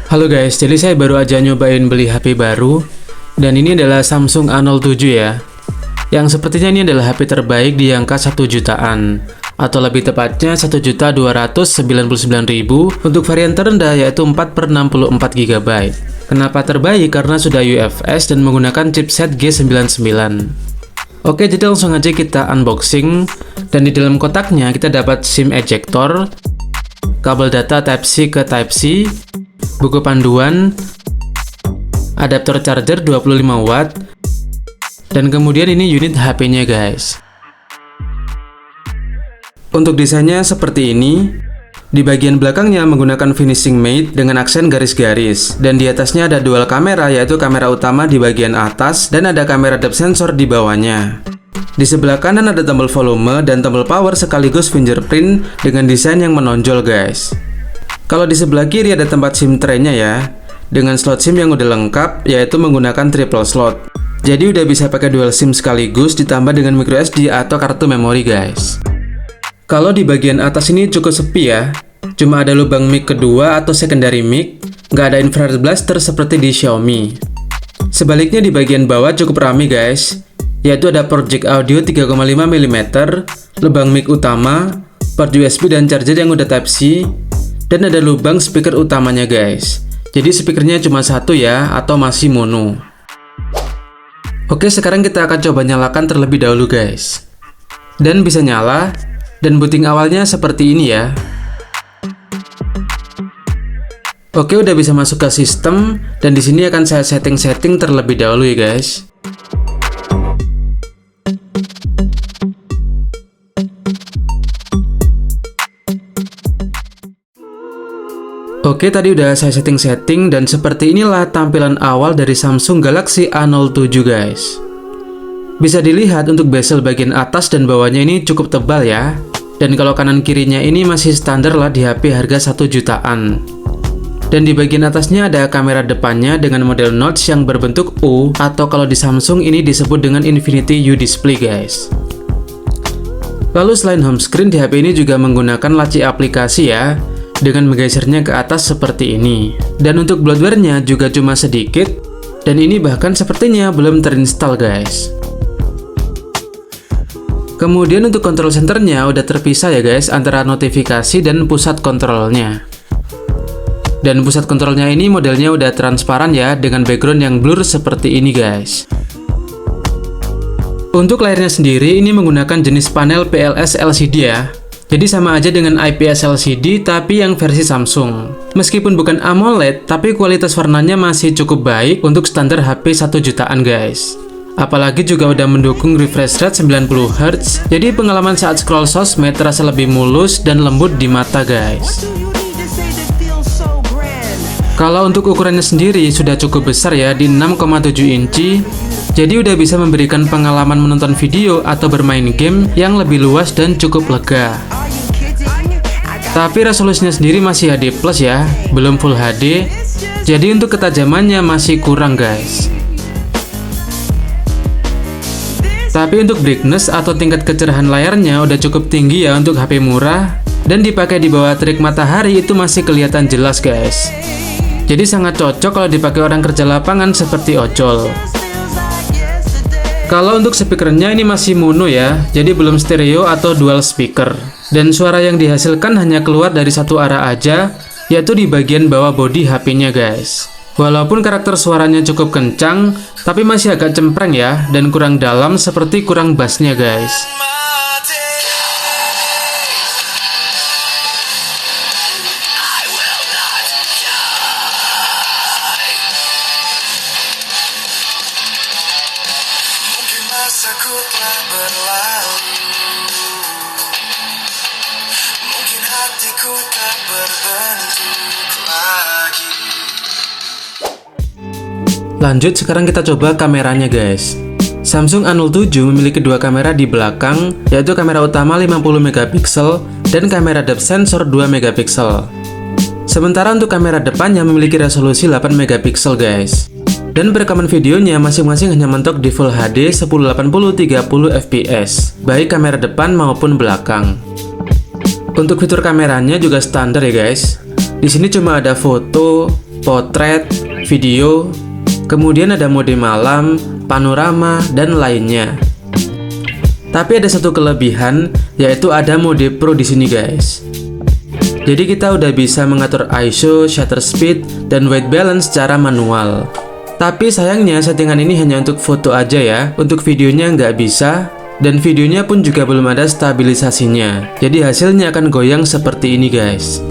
Halo guys, jadi saya baru aja nyobain beli HP baru. Dan ini adalah Samsung A07 ya. Yang sepertinya ini adalah HP terbaik di angka 1 jutaan. Atau lebih tepatnya 1.299.000 untuk varian terendah yaitu 4/64 GB. Kenapa terbaik? Karena sudah UFS dan menggunakan chipset G99. Oke, jadi langsung aja kita unboxing. Dan di dalam kotaknya kita dapat SIM ejector, kabel data Type-C ke Type-C, buku panduan, adaptor charger 25 watt, dan kemudian ini unit HP-nya guys. Untuk desainnya seperti ini. Di bagian belakangnya menggunakan finishing matte dengan aksen garis-garis, dan di atasnya ada dual kamera yaitu kamera utama di bagian atas dan ada kamera depth sensor di bawahnya. Di sebelah kanan ada tombol volume dan tombol power sekaligus fingerprint dengan desain yang menonjol guys. Kalau di sebelah kiri ada tempat SIM tray-nya ya, dengan slot SIM yang udah lengkap yaitu menggunakan triple slot. Jadi udah bisa pakai dual SIM sekaligus ditambah dengan micro SD atau kartu memori guys. Kalau di bagian atas ini cukup sepi ya, cuma ada lubang mic kedua atau secondary mic, nggak ada infrared blaster seperti di Xiaomi. Sebaliknya di bagian bawah cukup ramai guys, yaitu ada port jack audio 3,5 mm, lubang mic utama, port USB dan charger yang udah Type-C, dan ada lubang speaker utamanya guys. Jadi speakernya cuma satu ya, atau masih mono. Oke, sekarang kita akan coba nyalakan terlebih dahulu guys. Dan bisa nyala. Dan booting awalnya seperti ini ya. Oke, udah bisa masuk ke sistem dan di sini akan saya setting terlebih dahulu ya guys. Oke, tadi udah saya setting dan seperti inilah tampilan awal dari Samsung Galaxy A07 guys. Bisa dilihat untuk bezel bagian atas dan bawahnya ini cukup tebal ya. Dan kalau kanan kirinya ini masih standar lah di HP harga 1 jutaan. Dan di bagian atasnya ada kamera depannya dengan model notch yang berbentuk U, atau kalau di Samsung ini disebut dengan Infinity U display guys. Lalu selain home screen, di HP ini juga menggunakan laci aplikasi ya, dengan menggesernya ke atas seperti ini. Dan untuk bloatware-nya juga cuma sedikit, dan ini bahkan sepertinya belum terinstall guys. Kemudian untuk control centernya udah terpisah ya guys antara notifikasi dan pusat kontrolnya. Dan pusat kontrolnya ini modelnya udah transparan ya dengan background yang blur seperti ini guys. Untuk layarnya sendiri ini menggunakan jenis panel PLS LCD ya. Jadi sama aja dengan IPS LCD tapi yang versi Samsung. Meskipun bukan AMOLED tapi kualitas warnanya masih cukup baik untuk standar HP 1 jutaan guys. Apalagi juga udah mendukung refresh rate 90Hz, jadi pengalaman saat scroll sosmed terasa lebih mulus dan lembut di mata guys. Kalau untuk ukurannya sendiri sudah cukup besar ya, di 6,7 inci, jadi udah bisa memberikan pengalaman menonton video atau bermain game yang lebih luas dan cukup lega. Tapi resolusinya sendiri masih HD+ ya, belum Full HD, jadi untuk ketajamannya masih kurang guys. Tapi untuk brightness atau tingkat kecerahan layarnya udah cukup tinggi ya untuk HP murah, dan dipakai di bawah terik matahari itu masih kelihatan jelas guys. Jadi sangat cocok kalau dipakai orang kerja lapangan seperti ojol. Kalau untuk speakernya ini masih mono ya, jadi belum stereo atau dual speaker. Dan suara yang dihasilkan hanya keluar dari satu arah aja, yaitu di bagian bawah bodi HP-nya guys. Walaupun karakter suaranya cukup kencang, tapi masih agak cempreng ya, dan kurang dalam seperti kurang bassnya guys. Mungkin hatiku tak berbentuk lagi. Lanjut, sekarang kita coba kameranya guys. Samsung A07 memiliki dua kamera di belakang, yaitu kamera utama 50 megapiksel dan kamera depth sensor 2 megapiksel. Sementara untuk kamera depannya memiliki resolusi 8 megapiksel guys. Dan perekaman videonya masing-masing hanya mentok di Full HD 1080 30 fps, baik kamera depan maupun belakang. Untuk fitur kameranya juga standar ya guys. Di sini cuma ada foto, potret, video, kemudian ada mode malam, panorama, dan lainnya. Tapi ada satu kelebihan, yaitu ada mode Pro di sini guys. Jadi kita udah bisa mengatur ISO, shutter speed, dan white balance secara manual. Tapi sayangnya settingan ini hanya untuk foto aja ya, untuk videonya nggak bisa, dan videonya pun juga belum ada stabilisasinya. Jadi hasilnya akan goyang seperti ini guys.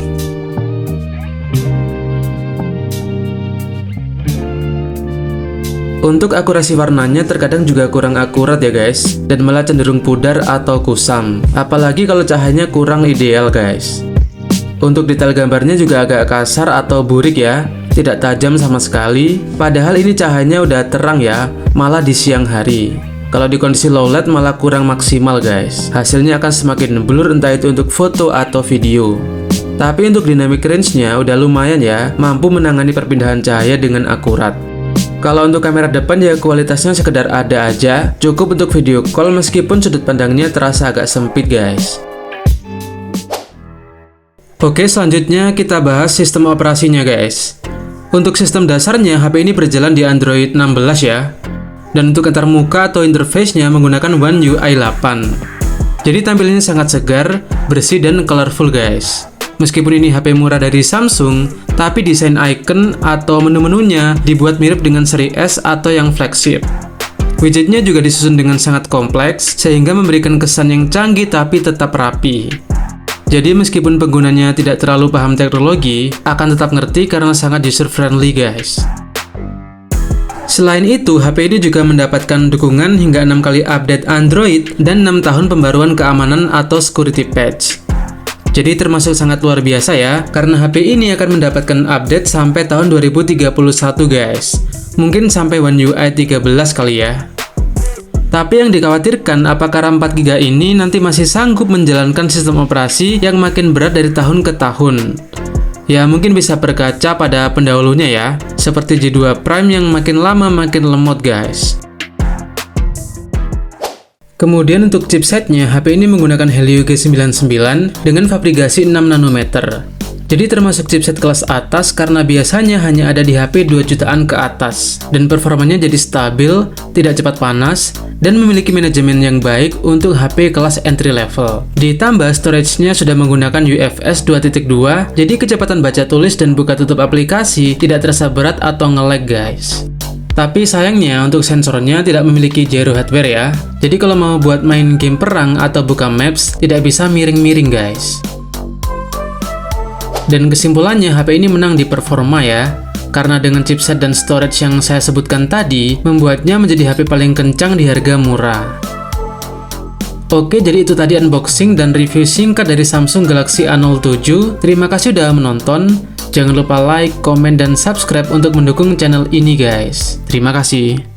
Untuk akurasi warnanya terkadang juga kurang akurat ya guys, dan malah cenderung pudar atau kusam, apalagi kalau cahayanya kurang ideal guys. Untuk detail gambarnya juga agak kasar atau burik ya, tidak tajam sama sekali, padahal ini cahayanya udah terang ya, malah di siang hari. Kalau di kondisi low light malah kurang maksimal guys, hasilnya akan semakin blur entah itu untuk foto atau video. Tapi untuk dynamic range-nya udah lumayan ya, mampu menangani perpindahan cahaya dengan akurat. Kalau untuk kamera depan ya kualitasnya sekedar ada aja, cukup untuk video call meskipun sudut pandangnya terasa agak sempit guys. Oke, selanjutnya kita bahas sistem operasinya guys. Untuk sistem dasarnya HP ini berjalan di Android 16 ya. Dan untuk antarmuka atau interface-nya menggunakan One UI 8. Jadi tampilannya sangat segar, bersih dan colorful guys. Meskipun ini HP murah dari Samsung, tapi desain icon atau menu-menunya dibuat mirip dengan seri S atau yang flagship. Widgetnya juga disusun dengan sangat kompleks, sehingga memberikan kesan yang canggih tapi tetap rapi. Jadi meskipun penggunanya tidak terlalu paham teknologi, akan tetap ngerti karena sangat user-friendly guys. Selain itu, HP ini juga mendapatkan dukungan hingga 6 kali update Android dan 6 tahun pembaruan keamanan atau security patch. Jadi termasuk sangat luar biasa ya, karena HP ini akan mendapatkan update sampai tahun 2031 guys. Mungkin sampai One UI 13 kali ya. Tapi yang dikhawatirkan apakah RAM 4GB ini nanti masih sanggup menjalankan sistem operasi yang makin berat dari tahun ke tahun. Ya mungkin bisa berkaca pada pendahulunya ya, seperti J2 Prime yang makin lama makin lemot guys. Kemudian untuk chipsetnya, HP ini menggunakan Helio G99 dengan fabrikasi 6 nanometer. Jadi termasuk chipset kelas atas karena biasanya hanya ada di HP 2 jutaan ke atas. Dan performanya jadi stabil, tidak cepat panas, dan memiliki manajemen yang baik untuk HP kelas entry level. Ditambah storage-nya sudah menggunakan UFS 2.2, jadi kecepatan baca tulis dan buka tutup aplikasi tidak terasa berat atau nge-lag guys. Tapi sayangnya untuk sensornya tidak memiliki gyro hardware ya. Jadi kalau mau buat main game perang atau buka maps, tidak bisa miring-miring guys. Dan kesimpulannya HP ini menang di performa ya, karena dengan chipset dan storage yang saya sebutkan tadi, membuatnya menjadi HP paling kencang di harga murah. Oke, jadi itu tadi unboxing dan review singkat dari Samsung Galaxy A07. Terima kasih udah menonton. Jangan lupa like, komen, dan subscribe untuk mendukung channel ini guys. Terima kasih.